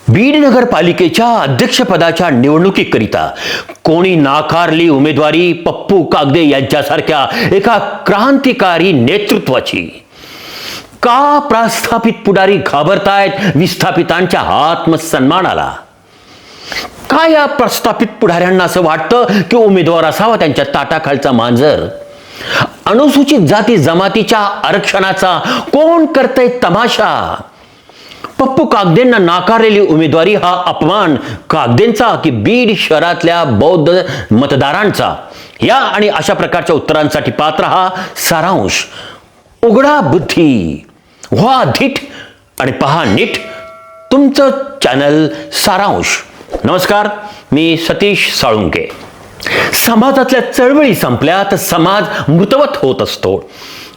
बीड नगरपालिकेच्या अध्यक्षपदाच्या निवडणुकीकरिता कोणी नाकारली उमेदवारी पप्पू कागदे यांच्यासारख्या एका क्रांतिकारी नेतृत्वाची? का प्रस्थापित पुढारी घाबरतायत विस्थापितांच्या आत्मसन्मानाला? का या प्रस्थापित पुढाऱ्यांना असं वाटतं की उमेदवार असावा त्यांच्या ताटाखालचा मांजर? अनुसूचित जाती जमातीच्या आरक्षणाचा कोण करतंय तमाशा? पप्पू कागदेंना नाकारलेली उमेदवारी हा अपमान कागदेंचा की बीड शहरातल्या बौद्ध मतदारांचा? या आणि अशा प्रकारच्या उत्तरांसाठी पात्र हा सारांश. उघडा बुद्धी, व्हा धीट आणि पहा नीट. तुमचं चॅनल सारांश. नमस्कार, मी सतीश साळुंके. समाजातल्या चळवळी संपल्या तर समाज मृतवत होत असतो.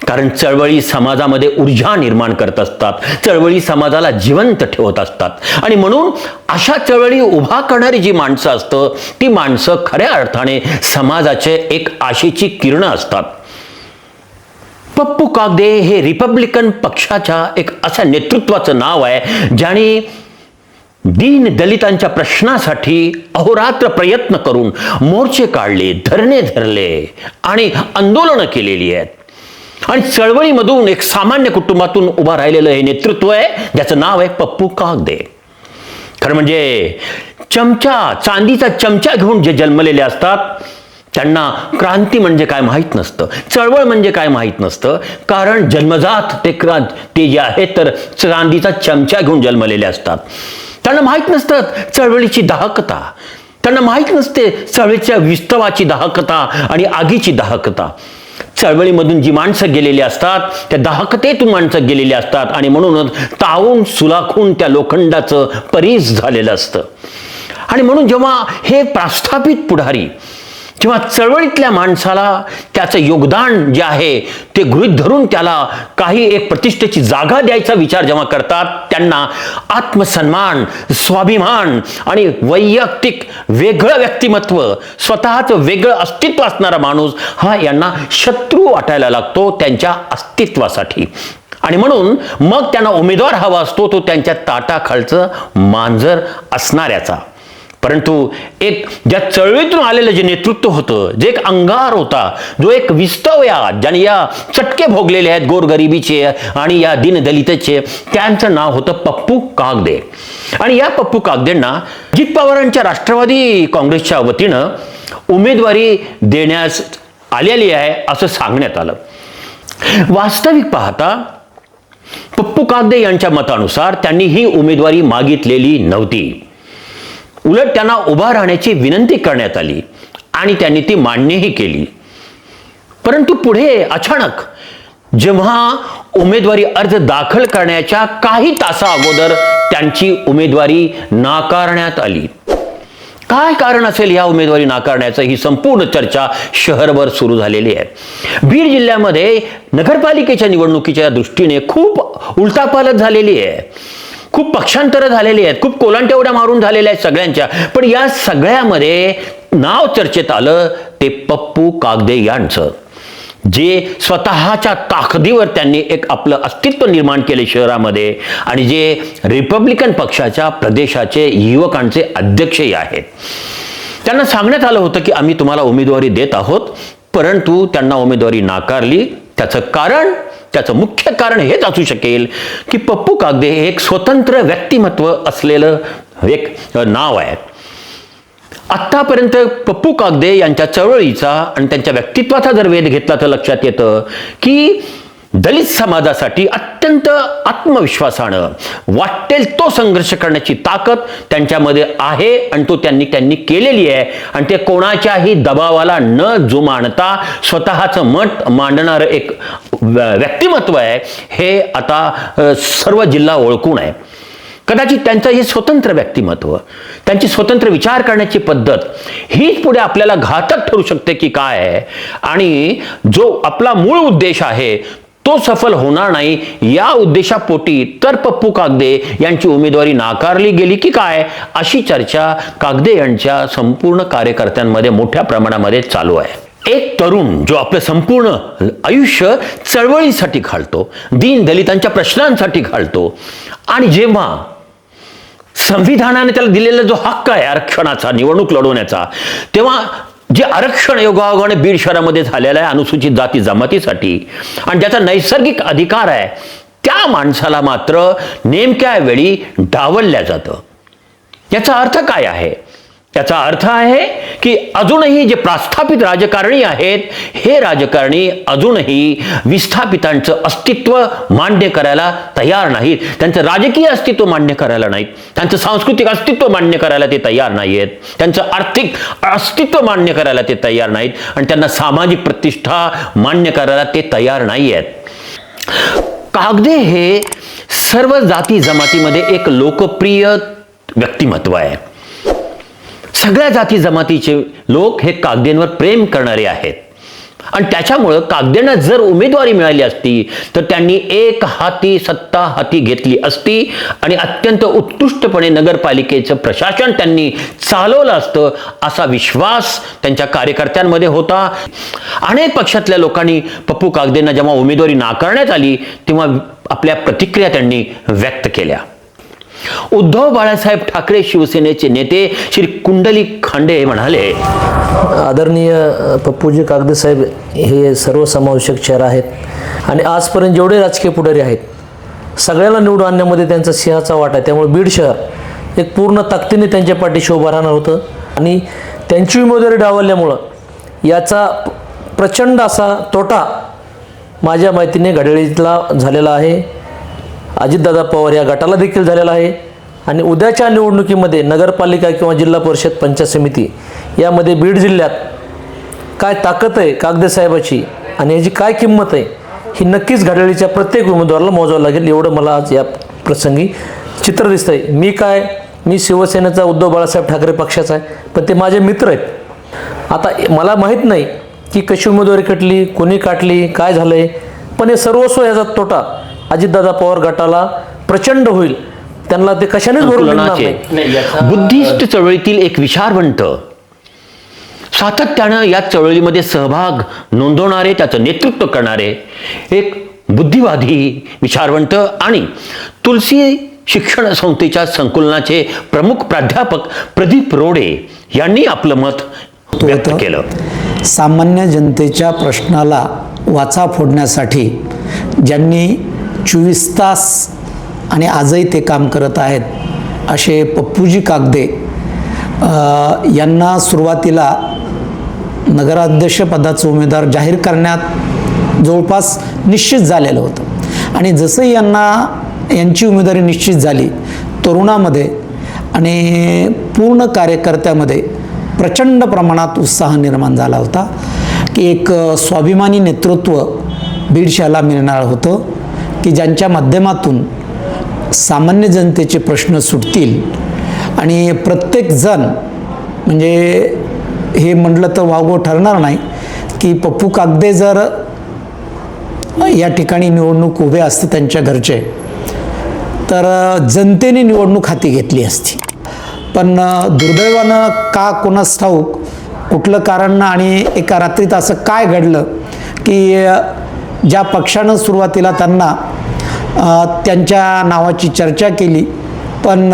कारण चळवळी समाजामध्ये ऊर्जा निर्माण करत असतात, चळवळी समाजाला जिवंत ठेवत असतात. आणि म्हणून अशा चळवळी उभा करणारी जी माणसं असतं ती माणसं खऱ्या अर्थाने समाजाचे एक आशेची किरणं असतात. पप्पू कागदे हे रिपब्लिकन पक्षाच्या एक अशा नेतृत्वाचं नाव आहे ज्याने दीन दलितांच्या प्रश्नासाठी अहोरात्र प्रयत्न करून मोर्चे काढले, धरणे धरले आणि आंदोलनं केलेली आहेत. आणि चळवळीमधून एक सामान्य कुटुंबातून उभा राहिलेलं हे नेतृत्व आहे ज्याचं नाव आहे पप्पू कागदे. खरं म्हणजे चांदीचा चमचा घेऊन जे जन्मलेले असतात त्यांना क्रांती म्हणजे काय माहीत नसतं, चळवळ म्हणजे काय माहीत नसतं. कारण जन्मजात ते जे आहेत तर चांदीचा चमचा घेऊन जन्मलेले असतात. त्यांना माहीत नसतं चळवळीची दाहकता, त्यांना माहीत नसते चळवळीच्या विस्तवाची दाहकता आणि आगीची दाहकता. चळवळीमधून जी माणसं गेलेली असतात त्या दाहकतेतून माणसं गेलेली असतात आणि म्हणूनच तावून सुलाखून त्या लोखंडाचं परीस झालेलं असतं. आणि म्हणून जेव्हा हे प्रस्थापित पुढारी जेव्हा चळवळीतल्या माणसाला त्याचं योगदान जे आहे ते गृहीत धरून त्याला काही एक प्रतिष्ठेची जागा द्यायचा विचार जेव्हा करतात, त्यांना आत्मसन्मान, स्वाभिमान आणि वैयक्तिक वेगळं व्यक्तिमत्व, स्वतःचं वेगळं अस्तित्व असणारा माणूस हा यांना शत्रू वाटायला लागतो त्यांच्या अस्तित्वासाठी. आणि म्हणून मग त्यांना उमेदवार हवा असतो तो त्यांच्या ताटाखालचं मांजर असणाऱ्याचा. परंतु एक ज्या चळवळीतून आलेलं जे नेतृत्व होतं, जे एक अंगार होता, जो एक विस्तवया ज्याने या चटके भोगलेले आहेत गोरगरिबीचे आणि या दीनदलितचे, त्यांचं नाव होतं पप्पू कागदे. आणि या पप्पू कागदेंना अजित पवारांच्या राष्ट्रवादी काँग्रेसच्या वतीनं उमेदवारी देण्यास आलेली आहे असं सांगण्यात आलं. वास्तविक पाहता पप्पू कागदे यांच्या मतानुसार त्यांनी ही उमेदवारी मागितलेली नव्हती. उलट त्यांना उभा राहण्याची विनंती करण्यात आली आणि त्यांनी ती मान्यही केली. परंतु पुढे अचानक जेव्हा उमेदवारी अर्ज दाखल करण्याच्या काही तासा अगोदर त्यांची उमेदवारी नाकारण्यात आली. काय कारण असेल या उमेदवारी नाकारण्याचं, ही संपूर्ण चर्चा शहरभर सुरू झालेली आहे. बीड जिल्ह्यामध्ये नगरपालिकेच्या निवडणुकीच्या दृष्टीने खूप उलटापालट झालेली आहे, खूप पक्षांतर झालेली आहेत, खूप कोलांट्या मारून झालेल्या आहेत सगळ्यांच्या. पण या सगळ्यामध्ये नाव चर्चेत आलं ते पप्पू कागदे यांचं, जे स्वतःच्या ताकदीवर त्यांनी एक आपलं अस्तित्व निर्माण केले शहरामध्ये आणि जे रिपब्लिकन पक्षाच्या प्रदेशाचे युवकांचे अध्यक्षही आहेत. त्यांना सांगण्यात आलं होतं की आम्ही तुम्हाला उमेदवारी देत आहोत, परंतु त्यांना उमेदवारी नाकारली. त्याचं मुख्य कारण हेच असू शकेल की पप्पू कागदे हे एक स्वतंत्र व्यक्तिमत्व असलेलं एक नाव आहे. आत्तापर्यंत पप्पू कागदे यांच्या चळवळीचा आणि त्यांच्या व्यक्तित्वाचा जर वेध घेतला तर लक्षात येतं की दलित समाजासाठी अत्यंत आत्मविश्वासानं वाटेल तो संघर्ष करण्याची ताकद त्यांच्यामध्ये आहे आणि तो त्यांनी केलेली आहे. आणि ते कोणाच्याही दबावाला न जुमानता स्वतःचं मत मांडणारं एक व्यक्तिमत्व आहे हे आता सर्व जिल्हा ओळखून आहे. कदाचित त्यांचं हे स्वतंत्र व्यक्तिमत्व, त्यांची स्वतंत्र विचार करण्याची पद्धत हीच पुढे आपल्याला घातक ठरू शकते की काय आहे. आणि जो आपला मूळ उद्देश आहे तो सफल होणार नाही या उद्देशापोटी तर पप्पू कागदे यांची उमेदवारी नाकारली गेली की काय, अशी चर्चा कागदे यांच्या संपूर्ण कार्यकर्त्यांमध्ये मोठ्या प्रमाणामध्ये चालू आहे. एक तरुण जो आपलं संपूर्ण आयुष्य चळवळीसाठी घालतो, दीन दलितांच्या प्रश्नांसाठी घालतो, आणि जेव्हा संविधानाने त्याला दिलेला जो हक्क आहे आरक्षणाचा, निवडणूक लढवण्याचा, तेव्हा जे आरक्षण योगायोगाने बीड शहरामध्ये झालेलं आहे अनुसूचित जाती जमातीसाठी आणि ज्याचा नैसर्गिक अधिकार आहे, त्या माणसाला मात्र नेमक्या वेळी डावलल्या जातं. याचा अर्थ काय आहे? याचा अर्थ आहे की अजूनही जे प्रस्थापित राजकारणी आहेत, हे राजकारणी अजूनही विस्थापितांचं अस्तित्व मान्य करायला तयार नाहीत. त्यांचं राजकीय अस्तित्व मान्य करायला नाहीत, त्यांचं सांस्कृतिक अस्तित्व मान्य करायला ते तयार नाहीत, त्यांचं आर्थिक अस्तित्व मान्य करायला ते तयार नाहीत आणि त्यांना सामाजिक प्रतिष्ठा मान्य करायला ते तयार नाही आहेत. कागदे हे सर्व जाती जमातीमध्ये एक लोकप्रिय व्यक्तिमत्व आहे. सगळ्या जाती जमातीचे लोक हे कागदेंवर प्रेम करणारे आहेत आणि त्याच्यामुळं कागदेंना जर उमेदवारी मिळाली असती तर त्यांनी एक हाती सत्ता हाती घेतली असती आणि अत्यंत उत्कृष्टपणे नगरपालिकेचं प्रशासन त्यांनी चालवलं असतं, असा विश्वास त्यांच्या कार्यकर्त्यांमध्ये होता. अनेक पक्षातल्या लोकांनी पप्पू कागदेंना जेव्हा उमेदवारी नाकारण्यात आली तेव्हा आपल्या प्रतिक्रिया त्यांनी व्यक्त केल्या. उद्धव बाळासाहेब ठाकरे शिवसेनेचे नेते श्री कुंडलिक खांडे म्हणाले, आदरणीय पप्पूजी कागदे साहेब हे सर्वसमावेशक चेहरा आहेत आणि आजपर्यंत जेवढे राजकीय पुढारी आहेत सगळ्यांना निवडून आणण्यामध्ये त्यांचा सिंहाचा वाटा आहे. त्यामुळे बीड शहर एक पूर्ण ताकदीने त्यांच्या पाठीशी उभं राहणार होतं आणि त्यांची उमेदवारी डावलल्यामुळं याचा प्रचंड असा तोटा माझ्या माहितीने घड्याळीतला झालेला आहे. अजितदादा पवार या गटाला देखील झालेला आहे आणि उद्याच्या निवडणुकीमध्ये नगरपालिका किंवा जिल्हा परिषद पंचायत समिती यामध्ये बीड जिल्ह्यात काय ताकद आहे कागदे साहेबाची आणि याची काय किंमत आहे ही नक्कीच घड्याळीच्या प्रत्येक उमेदवाराला मोजावं लागेल, एवढं मला आज या प्रसंगी चित्र दिसतंय. मी शिवसेनेचा उद्धव बाळासाहेब ठाकरे पक्षाचा आहे, पण ते माझे मित्र आहेत. आता मला माहीत नाही की कशी उमेदवारी कटली, कोणी काटली, काय झालं आहे, पण हे सर्वस्व याचा तोटा अजितदादा पवार गटाला प्रचंड होईल. त्यांना ते कशानेच भरून निघणार नाही. बुद्धिस्ट चळवळीतील एक विचारवंत, सातत्यानं या चळवळीमध्ये सहभाग नोंदवणारे, त्याचं नेतृत्व करणारे एक बुद्धिवादी विचारवंत आणि तुलसी शिक्षण संस्थेच्या संकुलनाचे प्रमुख प्राध्यापक प्रदीप रोडे यांनी आपलं मत व्यक्त केलं. सामान्य जनतेच्या प्रश्नाला वाचा फोडण्यासाठी ज्यांनी 24 तास आणि आजही ते काम करत आहेत असे पप्पूजी कागदे यांना सुरुवातीला नगराध्यक्षपदाचं उमेदवार जाहीर करण्यात जवळपास निश्चित झालेलं होतं आणि जसं यांची उमेदवारी निश्चित झाली, तरुणामध्ये आणि पूर्ण कार्यकर्त्यामध्ये प्रचंड प्रमाणात उत्साह निर्माण झाला होता की एक स्वाभिमानी नेतृत्व बीड शहराला मिळणार होतं की ज्यांच्या माध्यमातून सामान्य जनतेचे प्रश्न सुटतील आणि प्रत्येकजण, म्हणजे हे म्हटलं तर वावगं ठरणार नाही की पप्पू कागदे जर या ठिकाणी निवडणूक उभे असते त्यांच्या घरचे तर जनतेने निवडणूक हाती घेतली असती. पण दुर्दैवानं का कोणास ठाऊक कुठलं कारण आणि एका रात्रीत असं काय घडलं की ज्या पक्षानं सुरुवातीला त्यांना त्यांच्या नावाची चर्चा केली पण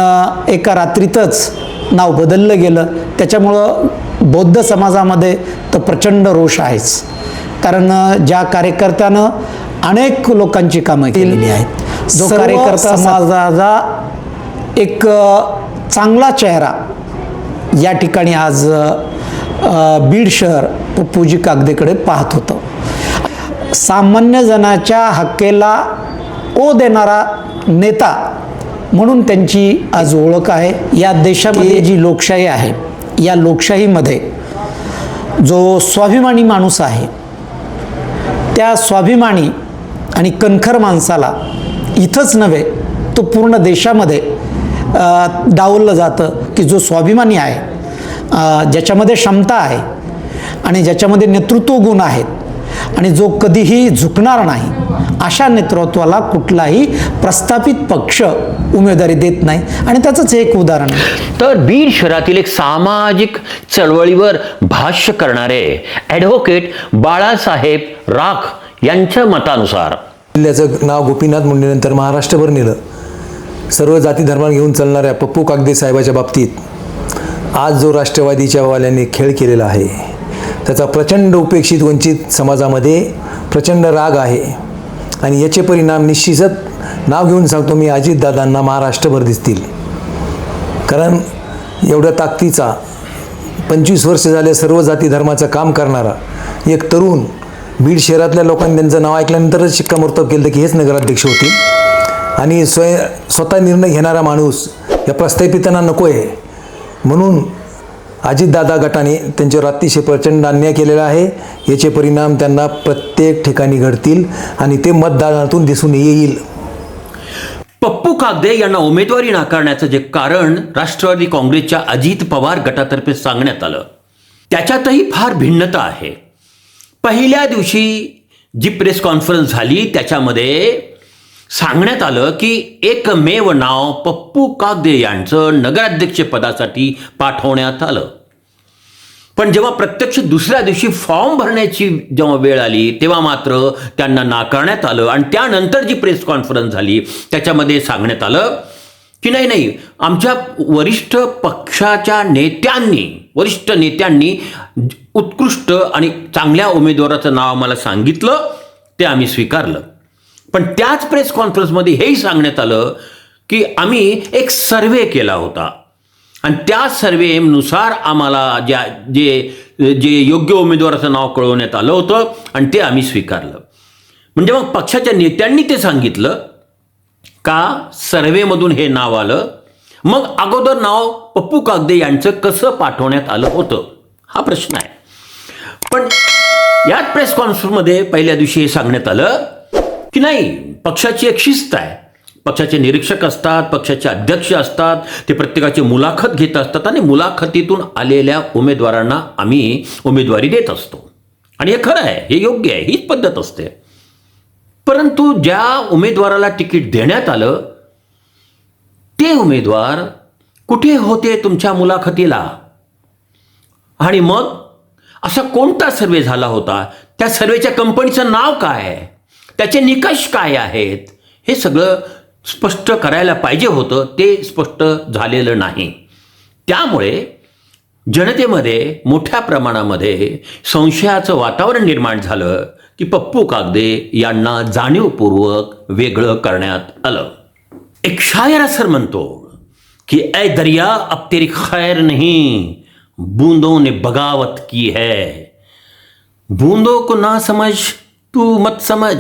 एका रात्रीतच नाव बदललं गेलं. त्याच्यामुळं बौद्ध समाजामध्ये तर प्रचंड रोष आहेच, कारण ज्या कार्यकर्त्यानं अनेक लोकांची कामं केलेली आहेत, जो कार्यकर्ता समाजाचा एक चांगला चेहरा या ठिकाणी आज बीड शहर पप्पूजी कागदेकडे पाहत होतं. सामान्य जनाच्या हक्केला ओ देणारा नेता म्हणून त्यांची आज ओळख आहे. या देशामध्ये जी लोकशाही आहे, या लोकशाहीमध्ये जो स्वाभिमानी माणूस आहे त्या स्वाभिमानी आणि कणखर माणसाला इथंच नव्हे तो पूर्ण देशामध्ये डावललं जातं की जो स्वाभिमानी आहे, ज्याच्यामध्ये क्षमता आहे आणि ज्याच्यामध्ये नेतृत्व गुण आहेत आणि जो कधीही झुकणार नाही, अशा नेतृत्वाला कुठलाही प्रस्थापित पक्ष उमेदवारी देत नाही आणि त्याचंच एक उदाहरण आहे. तर बीड शहरातील एक सामाजिक चळवळीवर भाष्य करणारे ॲडव्होकेट बाळासाहेब राख यांच्या मतानुसार जिल्ह्याचं नाव गोपीनाथ मुंडेनंतर महाराष्ट्रभर नेलं सर्व जाती धर्मांना घेऊन चालणाऱ्या पप्पू कागदे साहेबाच्या बाबतीत आज जो राष्ट्रवादीच्या वाल्यांनी खेळ केलेला आहे त्याचा प्रचंड उपेक्षित वंचित समाजामध्ये प्रचंड राग आहे आणि याचे परिणाम निश्चितच नाव घेऊन सांगतो मी अजितदादांना महाराष्ट्रभर दिसतील. कारण एवढ्या ताकदीचा 25 वर्ष झाले सर्व जाती धर्माचं काम करणारा एक तरुण बीड शहरातल्या लोकांनी त्यांचं नाव ऐकल्यानंतरच शिक्कामोर्तब केलं की हेच नगराध्यक्ष होतील आणि स्वतः निर्णय घेणारा माणूस या प्रस्थापितांना नको आहे. म्हणून अजितदादा गटाने त्यांच्यावर अतिशय प्रचंड अन्याय केलेला आहे. याचे परिणाम त्यांना प्रत्येक ठिकाणी घडतील आणि ते मतदानातून दिसून येईल. पप्पू कागदे यांना उमेदवारी नाकारण्याचं जे कारण राष्ट्रवादी काँग्रेसच्या अजित पवार गटातर्फे सांगण्यात आलं त्याच्यातही फार भिन्नता आहे. पहिल्या दिवशी जी प्रेस कॉन्फरन्स झाली त्याच्यामध्ये सांगण्यात आलं की एकमेव नाव पप्पू कागदे यांचं नगराध्यक्षपदासाठी पाठवण्यात आलं. पण जेव्हा प्रत्यक्ष दुसऱ्या दिवशी फॉर्म भरण्याची जेव्हा वेळ आली तेव्हा मात्र त्यांना नाकारण्यात आलं आणि त्यानंतर जी प्रेस कॉन्फरन्स झाली त्याच्यामध्ये सांगण्यात आलं की नाही आमच्या वरिष्ठ पक्षाच्या वरिष्ठ नेत्यांनी उत्कृष्ट आणि चांगल्या उमेदवाराचं नाव आम्हाला सांगितलं ते आम्ही स्वीकारलं. पण त्याच प्रेस कॉन्फरन्समध्ये हेही सांगण्यात आलं की आम्ही एक सर्वे केला होता आणि त्या सर्वेनुसार आम्हाला जे योग्य उमेदवाराचं नाव कळवण्यात आलं होतं आणि ते आम्ही स्वीकारलं. म्हणजे मग पक्षाच्या नेत्यांनी ते सांगितलं का सर्वेमधून हे नाव आलं, मग अगोदर नाव पप्पू कागदे यांचं कसं पाठवण्यात आलं होतं हा प्रश्न आहे. पण याच प्रेस कॉन्फरन्समध्ये पहिल्या दिवशी हे सांगण्यात आलं की नाही पक्षाची एक शिस्त आहे, पक्षाचे निरीक्षक असतात, पक्षाचे अध्यक्ष असतात, ते प्रत्येकाची मुलाखत घेत असतात आणि मुलाखतीतून आलेल्या उमेदवारांना आम्ही उमेदवारी देत असतो आणि हे खरं आहे, हे योग्य आहे, हीच पद्धत असते. परंतु ज्या उमेदवाराला तिकीट देण्यात आलं ते उमेदवार कुठे होते तुमच्या मुलाखतीला आणि मग असा कोणता सर्वे झाला होता, त्या सर्वेच्या कंपनीचं नाव काय आहे, त्याचे निकष काय आहेत, हे सगळं स्पष्ट करायला पाहिजे होतं. ते स्पष्ट झालेलं नाही. त्यामुळे जनतेमध्ये मोठ्या प्रमाणामध्ये संशयाचं वातावरण निर्माण झालं की पप्पू कागदे यांना जाणीवपूर्वक वेगळं करण्यात आलं. एक शायर असर म्हणतो की ऐ दरिया अब तेरी खैर नहीं, बूंदों ने बगावत की है, बूंदों को ना समझ तू मत समझ,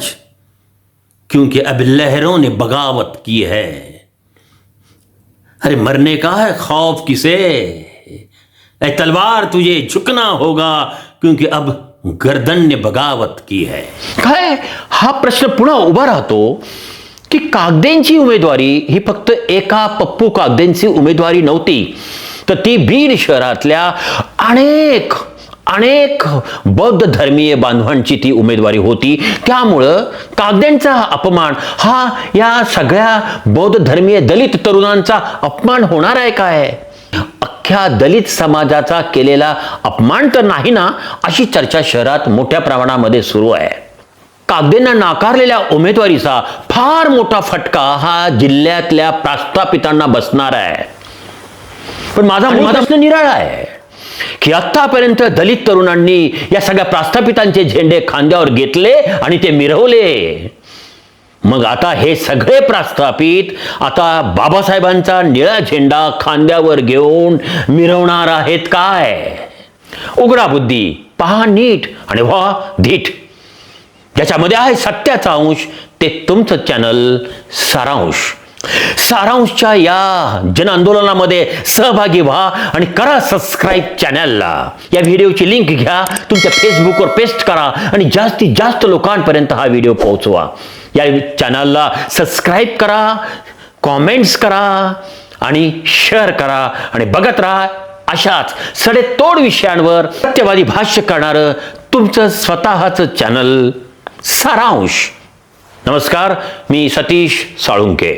क्योंकि अब लहरों ने बगावत की है. अरे मरने का है खौफ किसे, ऐ तलवार तुझे झुकना होगा, क्योंकि अब गर्दन ने बगावत की है. काय हा प्रश्न पुन्हा उभा राहतो की कागदेंची उमेदवारी ही फक्त एका पप्पू कागदेंची उमेदवारी नव्हती, तर ती बीड शहरातल्या अनेक बौद्ध धर्मीय बांधवांची ती उमेदवारी होती. त्यामुळं कागदेंचा अपमान हा या सगळ्या बौद्ध धर्मीय दलित तरुणांचा अपमान होणार आहे काय, अख्ख्या दलित समाजाचा केलेला अपमान तर नाही ना, अशी चर्चा शहरात मोठ्या प्रमाणामध्ये सुरू आहे. कागदेंना नाकारलेल्या उमेदवारीचा फार मोठा फटका हा जिल्ह्यातल्या प्रस्थापितांना बसणार आहे. पण माझा प्रश्न निराळा आहे की आतापर्यंत दलित तरुणांनी या सगळ्या प्रस्थापितांचे झेंडे खांद्यावर घेतले आणि ते मिरवले. मग आता हे सगळे प्रस्थापित आता बाबासाहेबांचा निळा झेंडा खांद्यावर घेऊन मिरवणार आहेत काय? उघडा बुद्धी, पहा नीट आणि व्हा धीट. ज्याच्यामध्ये आहे सत्याचा अंश ते तुमचं चॅनल सारांश. सारांशच्या या जन आंदोलनामध्ये सहभागी व्हा आणि करा सबस्क्राईब चॅनलला. या व्हिडिओची लिंक घ्या, तुमच्या फेसबुकवर पेस्ट करा आणि जास्तीत जास्त लोकांपर्यंत हा व्हिडिओ पोहोचवा. या चॅनलला सबस्क्राईब करा, कॉमेंट्स करा आणि शेअर करा आणि बघत राहा अशाच सडेतोड विषयांवर सत्यवादी भाष्य करणारं तुमचं स्वतःचं चॅनल सारांश. नमस्कार, मी सतीश साळुंके.